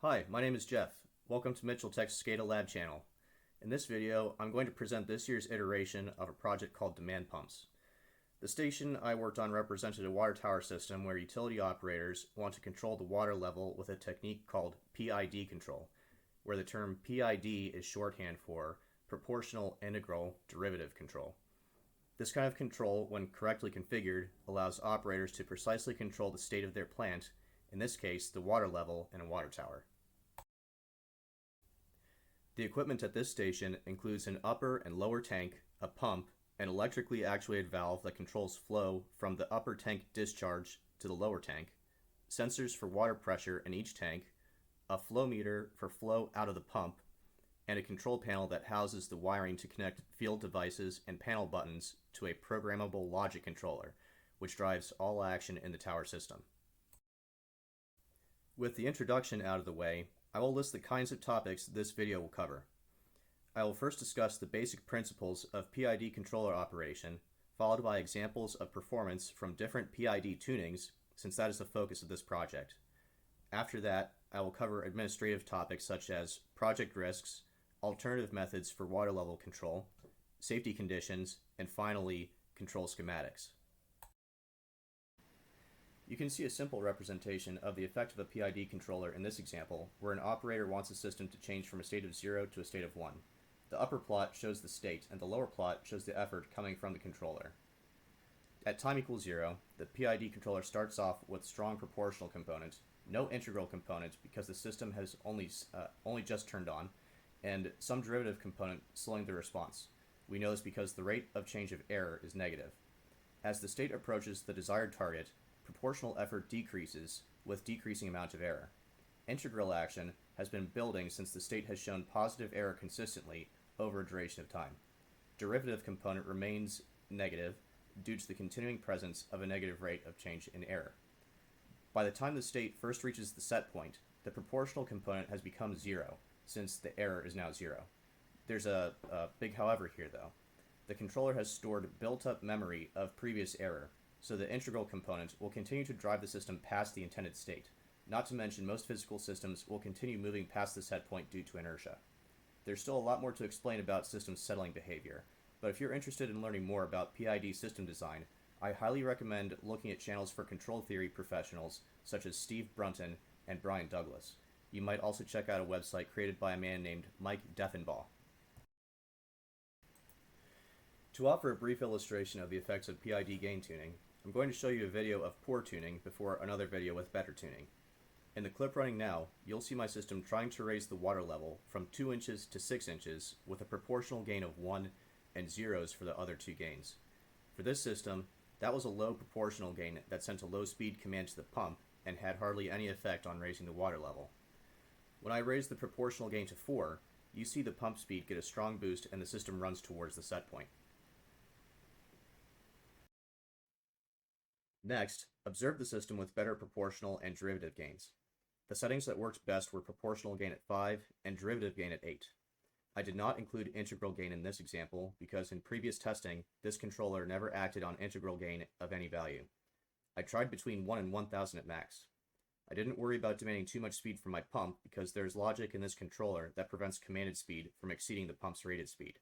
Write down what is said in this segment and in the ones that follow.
Hi, my name is Jeff. Welcome to Mitchell Tech's SCADA Lab channel. In this video, I'm going to present this year's iteration of a project called demand pumps. The station I worked on represented a water tower system where utility operators want to control the water level with a technique called PID control, where the term PID is shorthand for proportional integral derivative control. This kind of control, when correctly configured, allows operators to precisely control the state of their plant, in this case, the water level in a water tower. The equipment at this station includes an upper and lower tank, a pump, an electrically actuated valve that controls flow from the upper tank discharge to the lower tank, sensors for water pressure in each tank, a flow meter for flow out of the pump, and a control panel that houses the wiring to connect field devices and panel buttons to a programmable logic controller, which drives all action in the tower system. With the introduction out of the way, I will list the kinds of topics this video will cover. I will first discuss the basic principles of PID controller operation, followed by examples of performance from different PID tunings, since that is the focus of this project. After that, I will cover administrative topics such as project risks, alternative methods for water level control, safety conditions, and finally, control schematics. You can see a simple representation of the effect of a PID controller in this example, where an operator wants a system to change from a state of 0 to a state of 1. The upper plot shows the state, and the lower plot shows the effort coming from the controller. At time equals 0, the PID controller starts off with strong proportional component, no integral component because the system has only just turned on, and some derivative component slowing the response. We know this because the rate of change of error is negative. As the state approaches the desired target, proportional effort decreases with decreasing amount of error. Integral action has been building since the state has shown positive error consistently over a duration of time. Derivative component remains negative due to the continuing presence of a negative rate of change in error. By the time the state first reaches the set point, the proportional component has become 0, since the error is now 0. There's a big however here though. The controller has stored built-up memory of previous error, so the integral component will continue to drive the system past the intended state. Not to mention, most physical systems will continue moving past the set point due to inertia. There's still a lot more to explain about system settling behavior, but if you're interested in learning more about PID system design, I highly recommend looking at channels for control theory professionals such as Steve Brunton and Brian Douglas. You might also check out a website created by a man named Mike Deffenbaugh. To offer a brief illustration of the effects of PID gain tuning, I'm going to show you a video of poor tuning before another video with better tuning. In the clip running now, you'll see my system trying to raise the water level from 2 inches to 6 inches with a proportional gain of 1 and zeros for the other two gains. For this system, that was a low proportional gain that sent a low speed command to the pump and had hardly any effect on raising the water level. When I raise the proportional gain to 4, you see the pump speed get a strong boost and the system runs towards the set point. Next, observe the system with better proportional and derivative gains. The settings that worked best were proportional gain at 5 and derivative gain at 8. I did not include integral gain in this example because in previous testing, this controller never acted on integral gain of any value. I tried between 1 and 1000 at max. I didn't worry about demanding too much speed from my pump because there's logic in this controller that prevents commanded speed from exceeding the pump's rated speed.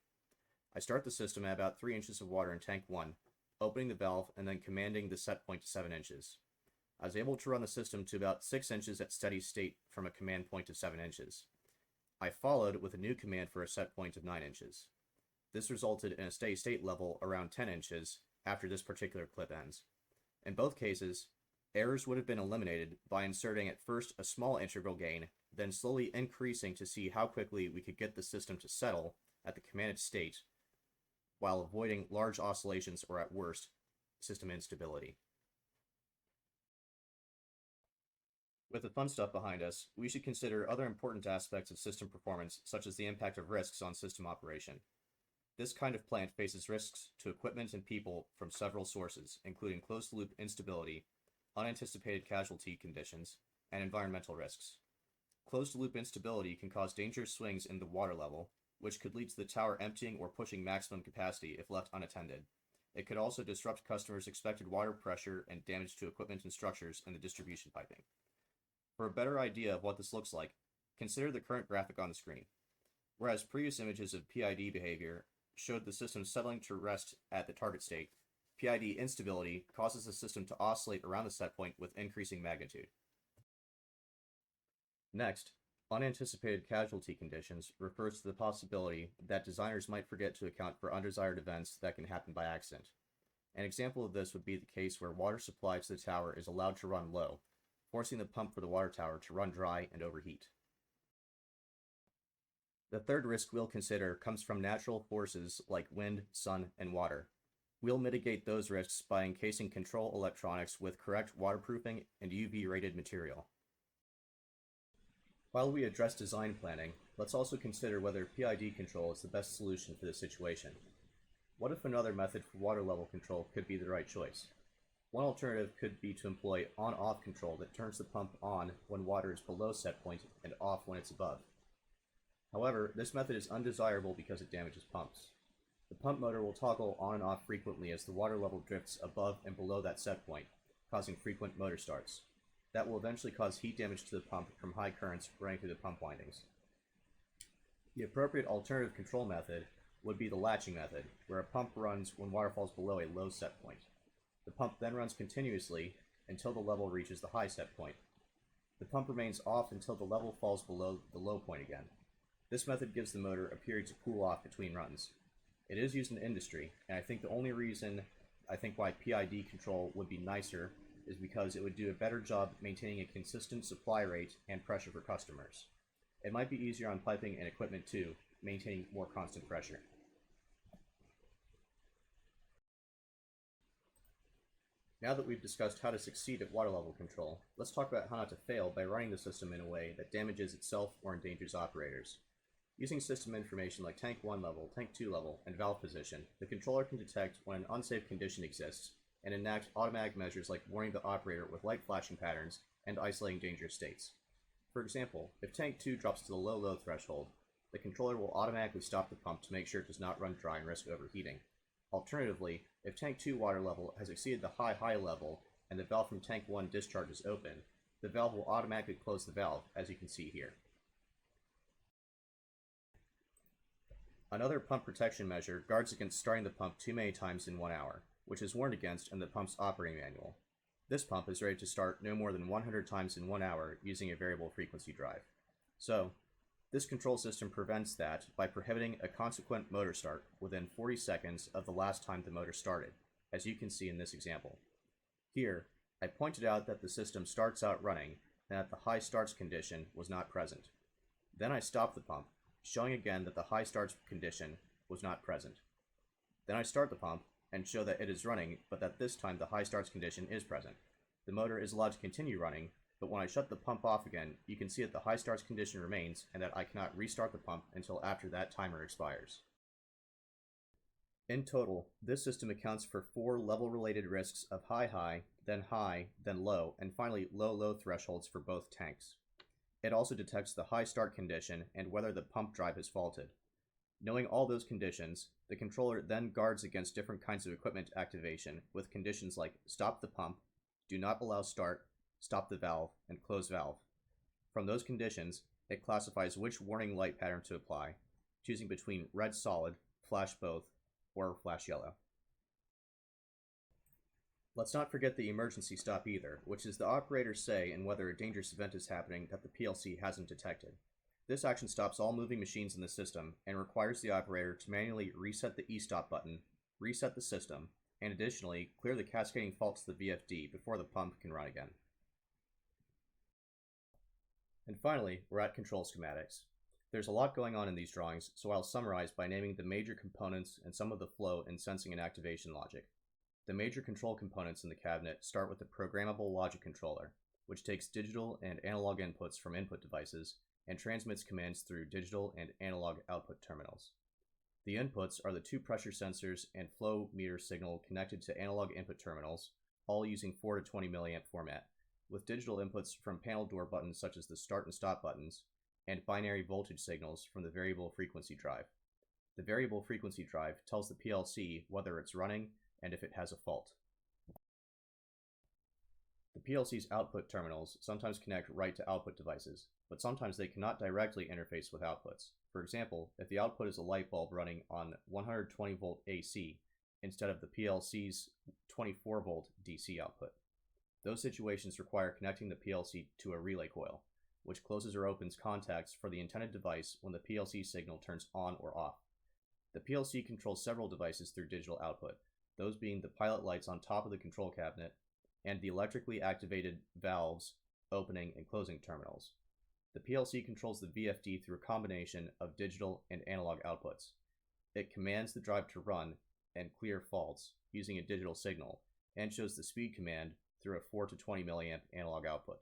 I start the system at about 3 inches of water in tank 1, opening the valve and then commanding the set point to 7 inches. I was able to run the system to about 6 inches at steady state from a command point of 7 inches. I followed with a new command for a set point of 9 inches. This resulted in a steady state level around 10 inches after this particular clip ends. In both cases, errors would have been eliminated by inserting at first a small integral gain, then slowly increasing to see how quickly we could get the system to settle at the commanded state while avoiding large oscillations or, at worst, system instability. With the fun stuff behind us, we should consider other important aspects of system performance, such as the impact of risks on system operation. This kind of plant faces risks to equipment and people from several sources, including closed-loop instability, unanticipated casualty conditions, and environmental risks. Closed-loop instability can cause dangerous swings in the water level, which could lead to the tower emptying or pushing maximum capacity if left unattended. It could also disrupt customers' expected water pressure and damage to equipment and structures in the distribution piping. For a better idea of what this looks like, Consider the current graphic on the screen. Whereas previous images of PID behavior showed the system settling to rest at the target state, PID instability causes the system to oscillate around the set point with increasing magnitude. Next, unanticipated casualty conditions refers to the possibility that designers might forget to account for undesired events that can happen by accident. An example of this would be the case where water supply to the tower is allowed to run low, forcing the pump for the water tower to run dry and overheat. The third risk we'll consider comes from natural forces like wind, sun, and water. We'll mitigate those risks by encasing control electronics with correct waterproofing and UV-rated material. While we address design planning, let's also consider whether PID control is the best solution for this situation. What if another method for water level control could be the right choice? One alternative could be to employ on-off control that turns the pump on when water is below set point and off when it's above. However, this method is undesirable because it damages pumps. The pump motor will toggle on and off frequently as the water level drifts above and below that set point, causing frequent motor starts. That will eventually cause heat damage to the pump from high currents running through the pump windings. The appropriate alternative control method would be the latching method, where a pump runs when water falls below a low set point. The pump then runs continuously until the level reaches the high set point. The pump remains off until the level falls below the low point again. This method gives the motor a period to cool off between runs. It is used in industry, and I think the only reason why PID control would be nicer is because it would do a better job maintaining a consistent supply rate and pressure for customers. It might be easier on piping and equipment too, maintaining more constant pressure. Now that we've discussed how to succeed at water level control, let's talk about how not to fail by running the system in a way that damages itself or endangers operators. Using system information like tank 1 level, tank 2 level, and valve position, the controller can detect when an unsafe condition exists and enact automatic measures like warning the operator with light flashing patterns and isolating dangerous states. For example, if tank 2 drops to the low threshold, the controller will automatically stop the pump to make sure it does not run dry and risk overheating. Alternatively, if tank 2 water level has exceeded the high level and the valve from tank 1 discharge is open, the valve will automatically close the valve, as you can see here. Another pump protection measure guards against starting the pump too many times in 1 hour, which is warned against in the pump's operating manual. This pump is rated to start no more than 100 times in 1 hour using a variable frequency drive. So, this control system prevents that by prohibiting a consequent motor start within 40 seconds of the last time the motor started, as you can see in this example. Here, I pointed out that the system starts out running and that the high starts condition was not present. Then I stopped the pump, showing again that the high starts condition was not present. Then I start the pump and show that it is running, but that this time the high starts condition is present. The motor is allowed to continue running, but when I shut the pump off again, you can see that the high starts condition remains and that I cannot restart the pump until after that timer expires. In total, this system accounts for 4 level-related risks of high, then low, and finally low thresholds for both tanks. It also detects the high start condition and whether the pump drive is faulted. Knowing all those conditions, the controller then guards against different kinds of equipment activation with conditions like stop the pump, do not allow start, stop the valve, and close valve. From those conditions, it classifies which warning light pattern to apply, choosing between red solid, flash both, or flash yellow. Let's not forget the emergency stop either, which is the operator's say in whether a dangerous event is happening that the PLC hasn't detected. This action stops all moving machines in the system and requires the operator to manually reset the e-stop button, reset the system, and additionally clear the cascading faults to the VFD before the pump can run again. And finally, we're at control schematics. There's a lot going on in these drawings, so I'll summarize by naming the major components and some of the flow in sensing and activation logic. The major control components in the cabinet start with the programmable logic controller, which takes digital and analog inputs from input devices and transmits commands through digital and analog output terminals. The inputs are the 2 pressure sensors and flow meter signal connected to analog input terminals, all using 4 to 20 mA format, with digital inputs from panel door buttons such as the start and stop buttons, and binary voltage signals from the variable frequency drive. The variable frequency drive tells the PLC whether it's running and if it has a fault. The PLC's output terminals sometimes connect right to output devices, but sometimes they cannot directly interface with outputs. For example, if the output is a light bulb running on 120 volt AC instead of the PLC's 24 volt DC output. Those situations require connecting the PLC to a relay coil, which closes or opens contacts for the intended device when the PLC signal turns on or off. The PLC controls several devices through digital output, those being the pilot lights on top of the control cabinet and the electrically activated valves, opening and closing terminals. The PLC controls the VFD through a combination of digital and analog outputs. It commands the drive to run and clear faults using a digital signal and shows the speed command through a 4 to 20 milliamp analog output.